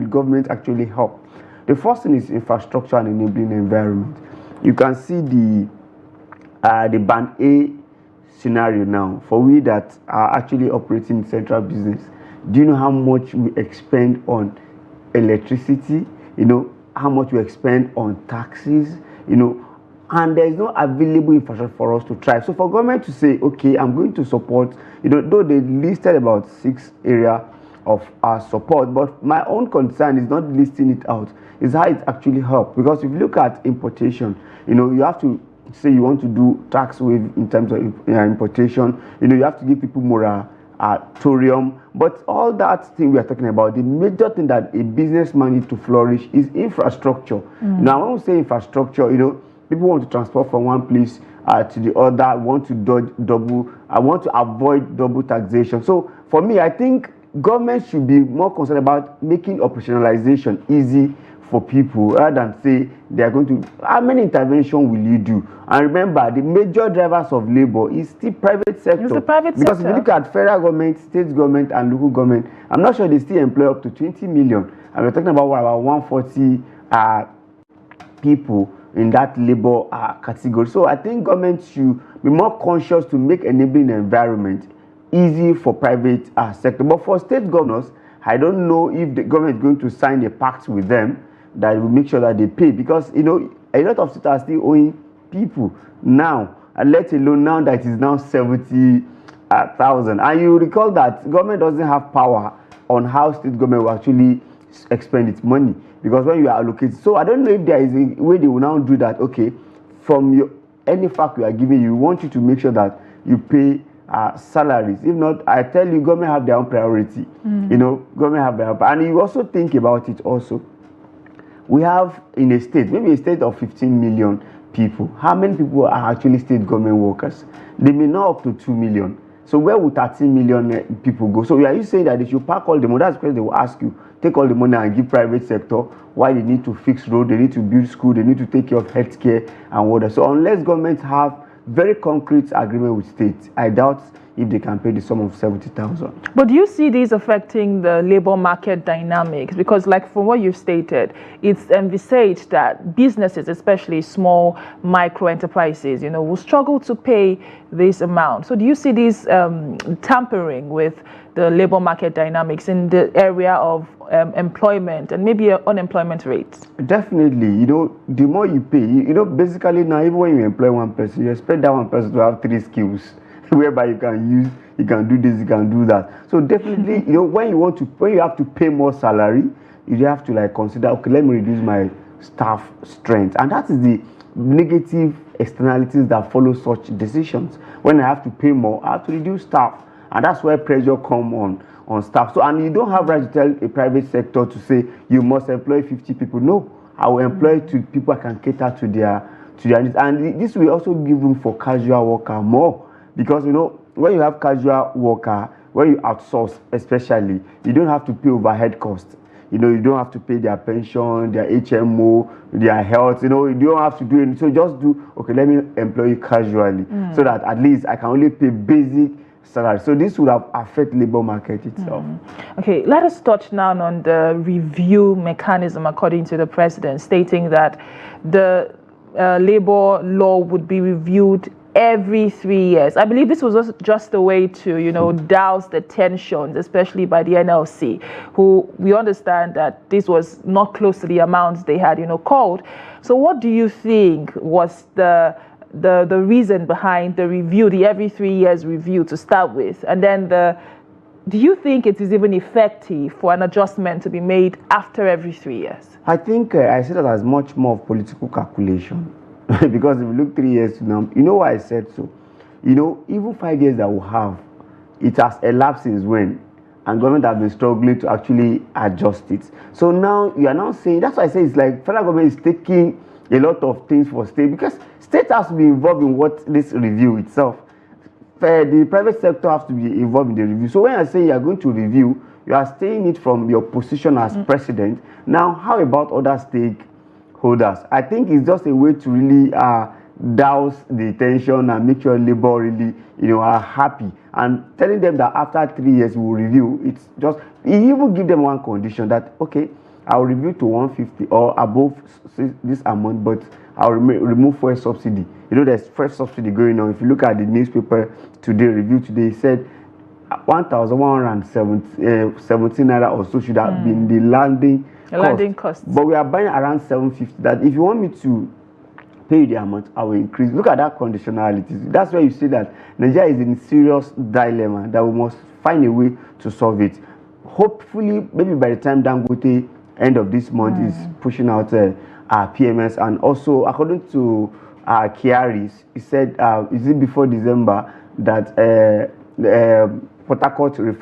would government actually help? The first thing is infrastructure and enabling environment. You can see the band A scenario now for we that are actually operating central business. Do you know how much we expend on electricity? You know how much we expend on taxes? You know, and there is no available infrastructure for us to thrive. So for government to say, okay, I'm going to support, you know, though they listed about 6 areas of our support, but my own concern is not listing it out, is how it actually helps. Because if you look at importation, you know, you have to say you want to do tax waive in terms of importation, you know, you have to give people moratorium, but all that thing we are talking about, the major thing that a businessman needs to flourish is infrastructure. Now, when we say infrastructure, you know, people want to transport from one place to the other, want to want to avoid double taxation. So for me, I think government should be more concerned about making operationalization easy for people rather than say they are going to, how many interventions will you do? And remember, the major drivers of labor is still private sector. It's the private sector. Because if you look at federal government, state government, and local government, I'm not sure they still employ up to 20 million. And we're talking about what, about 140 people in that labor category. So I think government should be more conscious to make enabling environment easy for private sector. But for state governors, I don't know if the government is going to sign a pact with them that will make sure that they pay, because you know a lot of states are still owing people now, and let alone now that it is now 70,000. And you recall that government doesn't have power on how state government will actually expend its money, because when you are allocated, so I don't know if there is a way they will now do that. Okay, from your any fact we are giving you, we want you to make sure that you pay salaries. If not, I tell you, government have their own priority. You know, government have their own, and you also think about it also. We have in a state, maybe a state of 15 million people, how many people are actually state government workers? They may not up to 2 million. So where would 13 million people go? So are you saying that they should pack all the money? That's because they will ask you, take all the money and give private sector, why they need to fix road, they need to build school, they need to take care of healthcare and water. So unless governments have very concrete agreement with states, I doubt if they can pay the sum of 70,000. But do you see these affecting the labor market dynamics? Because like from what you've stated, it's envisaged that businesses, especially small micro enterprises, you know, will struggle to pay this amount. So do you see this tampering with the labor market dynamics in the area of employment and maybe unemployment rates? Definitely. You know, the more you pay, you know, basically now, even when you employ one person, you expect that one person to have 3 skills whereby you can do this, you can do that. So definitely, you know, when you have to pay more salary, you have to like consider, okay, let me reduce my staff strength. And that is the negative externalities that follow such decisions. When I have to pay more, I have to reduce staff. And that's where pressure comes on staff. So, and you don't have right to tell a private sector to say you must employ 50 people. No, I will employ people I can cater to their needs. And this will also give room for casual worker more. Because, you know, when you have casual worker, when you outsource especially, you don't have to pay overhead costs. You know, you don't have to pay their pension, their HMO, their health. You know, you don't have to do anything. So just do, okay, let me employ you casually so that at least I can only pay basic salary. So this would have affect labor market itself. Okay, let us touch now on the review mechanism according to the president, stating that the labor law would be reviewed every 3 years. I believe this was just a way to, you know, douse the tensions, especially by the NLC, who we understand that this was not close to the amounts they had, you know, called. So what do you think was the reason behind the review, the every 3 years review to start with? And then do you think it is even effective for an adjustment to be made after every 3 years? I think I see that as much more of political calculation. Because if you look 3 years to now, you know why I said so? You know, even 5 years that we have, it has elapsed since when? And government have been struggling to actually adjust it. So now you are now saying, that's why I say it's like federal government is taking a lot of things for state, because state has to be involved in what this review itself. The private sector has to be involved in the review. So when I say you are going to review, you are staying it from your position as president. Now, how about other stakeholders? I think it's just a way to really douse the tension and make sure labor really, you know, are happy. And telling them that after 3 years we will review, it's just, you even give them one condition that, okay, I'll review to 150 or above this amount, but I'll remove fuel subsidy. You know, there's fuel subsidy going on. If you look at the newspaper today, review today, it said 1,117 naira or so should have been the landing cost. But we are buying around 750. That if you want me to pay the amount, I will increase. Look at that conditionality. That's why you see that Nigeria is in serious dilemma that we must find a way to solve it. Hopefully, maybe by the time Dangote end of this month is pushing out our PMS, and also according to Kiaris, he said, is it before December that Port Harcourt